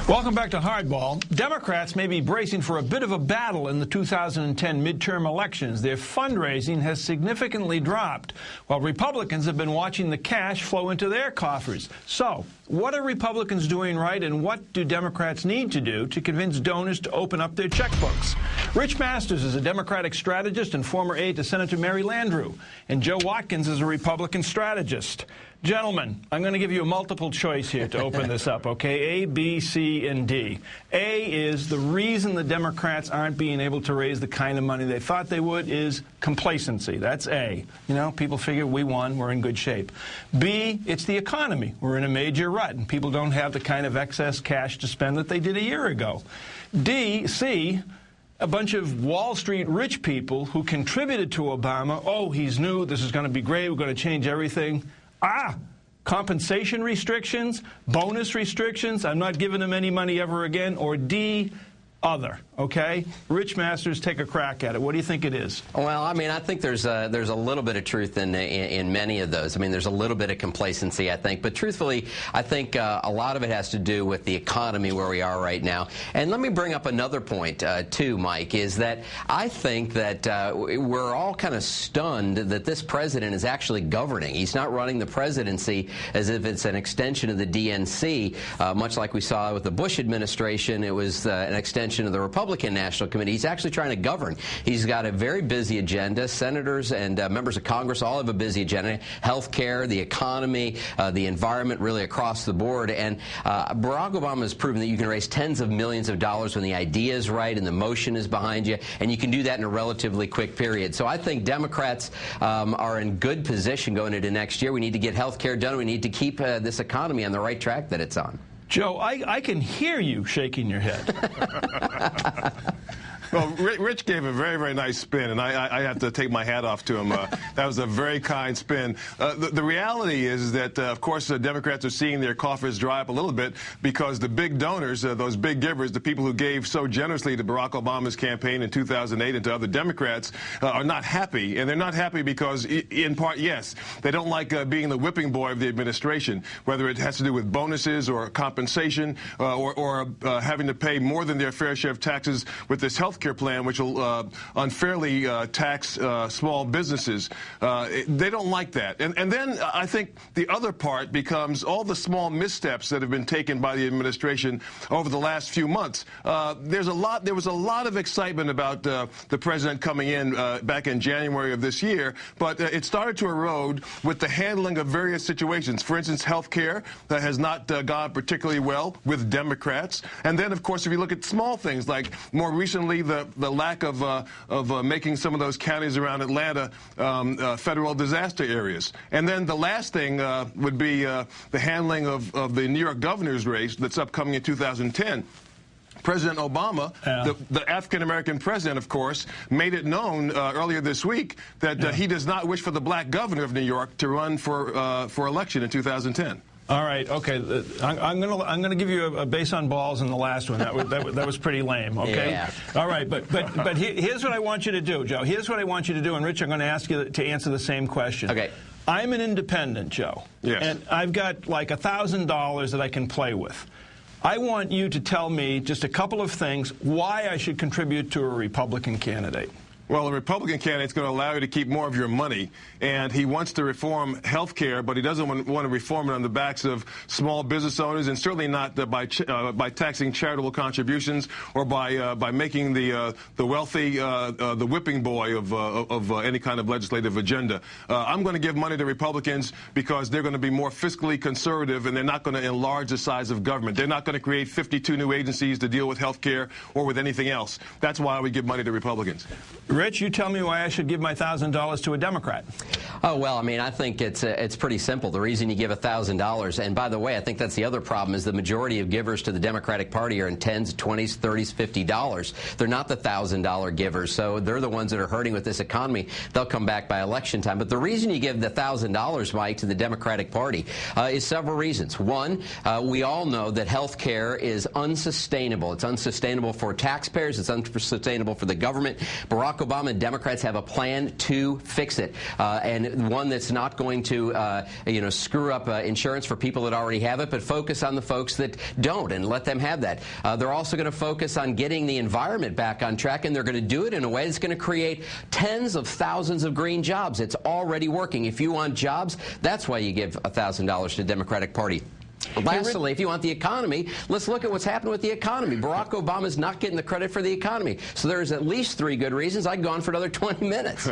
Welcome back to Hardball. Democrats may be bracing for a bit of a battle in the 2010 midterm elections. Their fundraising has significantly dropped, while Republicans have been watching the cash flow into their coffers. So, what are Republicans doing right, and what do Democrats need to do to convince donors to open up their checkbooks? Rich Masters is a Democratic strategist and former aide to Senator Mary Landrieu, and Joe Watkins is a Republican strategist. Gentlemen, I'm going to give you a multiple choice here to open this up, okay? A, B, C, and D. A is the reason the Democrats aren't being able to raise the kind of money they thought they would is complacency. That's A. You know, people figure we won, we're in good shape. B, it's the economy. We're in a major rut, and people don't have the kind of excess cash to spend that they did a year ago. C, a bunch of Wall Street rich people who contributed to Obama. Oh, he's new, this is going to be great, we're going to change everything. Compensation restrictions, bonus restrictions, I'm not giving them any money ever again, or D, other, okay? Rich Masters, take a crack at it. What do you think it is? Well, I mean, I think there's a little bit of truth in many of those. I mean, there's a little bit of complacency, I think. But truthfully, I think a lot of it has to do with the economy where we are right now. And let me bring up another point, too, Mike, is that I think that we're all kind of stunned that this president is actually governing. He's not running the presidency as if it's an extension of the DNC, much like we saw with the Bush administration. It was an extension of the Republican National Committee. He's actually trying to govern. He's got a very busy agenda. Senators and members of Congress all have a busy agenda. Health care, the economy, the environment, really across the board. And Barack Obama has proven that you can raise tens of millions of dollars when the idea is right and the motion is behind you, and you can do that in a relatively quick period. So I think Democrats are in good position going into next year. We need to get health care done. We need to keep this economy on the right track that it's on. Joe, I can hear you shaking your head. Well, Rich gave a very, very nice spin, and I have to take my hat off to him. That was a very kind spin. The reality is that, of course, the Democrats are seeing their coffers dry up a little bit because the big donors, those big givers, the people who gave so generously to Barack Obama's campaign in 2008 and to other Democrats, are not happy. And they're not happy because, in part, yes, they don't like being the whipping boy of the administration, whether it has to do with bonuses or compensation or having to pay more than their fair share of taxes with this health care plan, which will unfairly tax small businesses. They don't like that. And then I think the other part becomes all the small missteps that have been taken by the administration over the last few months. There was a lot of excitement about the president coming in back in January of this year, but it started to erode with the handling of various situations. For instance, health care has not gone particularly well with Democrats. And then, of course, if you look at small things like more recently the lack of making some of those counties around Atlanta federal disaster areas. And then the last thing would be the handling of the New York governor's race that's upcoming in 2010. President Obama, the African-American president, of course, made it known earlier this week that he does not wish for the black governor of New York to run for election in 2010. All right, okay. I'm gonna give you a base on balls in the last one. That was pretty lame. Okay. Yeah. All right, but here's what I want you to do, Joe. Here's what I want you to do, and Rich, I'm going to ask you to answer the same question. Okay. I'm an independent, Joe. Yes. And I've got like $1,000 that I can play with. I want you to tell me just a couple of things why I should contribute to a Republican candidate. Well, a Republican candidate's going to allow you to keep more of your money, and he wants to reform health care, but he doesn't want to reform it on the backs of small business owners, and certainly not by taxing charitable contributions or by making the wealthy the whipping boy of any kind of legislative agenda. I'm going to give money to Republicans because they're going to be more fiscally conservative, and they're not going to enlarge the size of government. They're not going to create 52 new agencies to deal with health care or with anything else. That's why we give money to Republicans. Rich, you tell me why I should give my $1,000 to a Democrat. Oh, well, I mean, I think it's pretty simple. The reason you give $1,000, and by the way, I think that's the other problem, is the majority of givers to the Democratic Party are in $10s, $20s, $30s, $50. They're not the $1,000 givers, so they're the ones that are hurting with this economy. They'll come back by election time. But the reason you give the $1,000, Mike, to the Democratic Party is several reasons. One, we all know that health care is unsustainable. It's unsustainable for taxpayers. It's unsustainable for the government. Barack Obama and Democrats have a plan to fix it, and one that's not going to, screw up insurance for people that already have it, but focus on the folks that don't and let them have that. They're also going to focus on getting the environment back on track, and they're going to do it in a way that's going to create tens of thousands of green jobs. It's already working. If you want jobs, that's why you give $1,000 to the Democratic Party. Lastly, if you want the economy, let's look at what's happened with the economy. Barack Obama's not getting the credit for the economy. So there's at least 3 good reasons. I'd go on for another 20 minutes.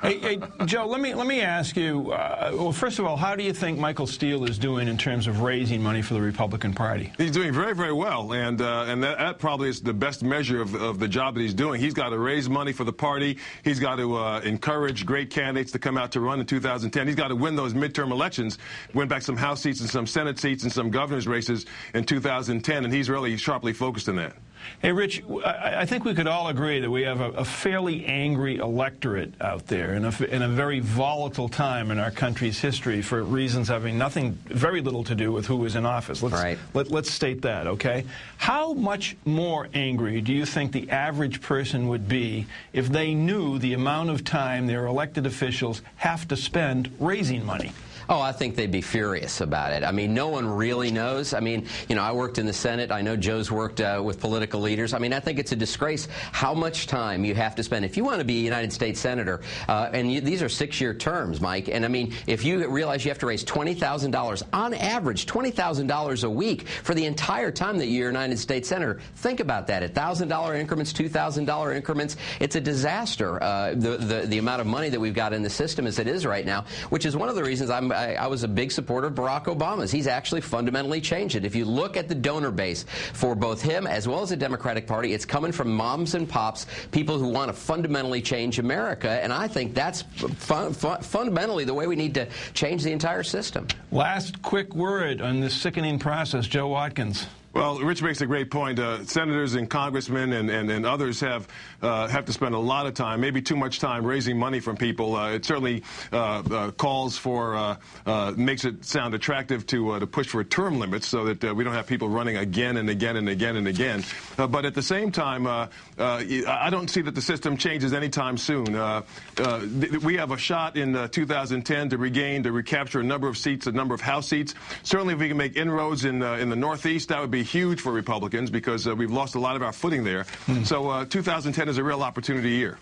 Hey, Joe, let me ask you, well, first of all, how do you think Michael Steele is doing in terms of raising money for the Republican Party? He's doing very, very well, and that probably is the best measure of the job that he's doing. He's got to raise money for the party. He's got to encourage great candidates to come out to run in 2010. He's got to win those midterm elections, win back some House seats and some Senate seats and some governor's races in 2010, and he's really sharply focused on that. Hey, Rich, I think we could all agree that we have a fairly angry electorate out there in a very volatile time in our country's history for reasons having very little to do with who was in office. Let's state that, okay? How much more angry do you think the average person would be if they knew the amount of time their elected officials have to spend raising money? Oh, I think they'd be furious about it. I mean, no one really knows. I mean, I worked in the Senate. I know Joe's worked with political leaders. I mean, I think it's a disgrace how much time you have to spend. If you want to be a United States Senator, and these are 6-year terms, Mike, and I mean, if you realize you have to raise $20,000, on average, $20,000 a week for the entire time that you're a United States Senator, think about that. At $1,000 increments, $2,000 increments, it's a disaster, the amount of money that we've got in the system as it is right now, which is one of the reasons I was a big supporter of Barack Obama's. He's actually fundamentally changed it. If you look at the donor base for both him as well as the Democratic Party, it's coming from moms and pops, people who want to fundamentally change America, and I think that's fundamentally the way we need to change the entire system. Last quick word on this sickening process, Joe Watkins. Well, Rich makes a great point. Senators and congressmen and others have to spend a lot of time, maybe too much time, raising money from people. It certainly calls for, makes it sound attractive to push for term limits so that we don't have people running again and again and again and again. But at the same time, I don't see that the system changes anytime soon. We have a shot in 2010 to recapture a number of seats, a number of House seats. Certainly, if we can make inroads in the Northeast, that would be huge for Republicans because we've lost a lot of our footing there. So 2010 is a real opportunity year.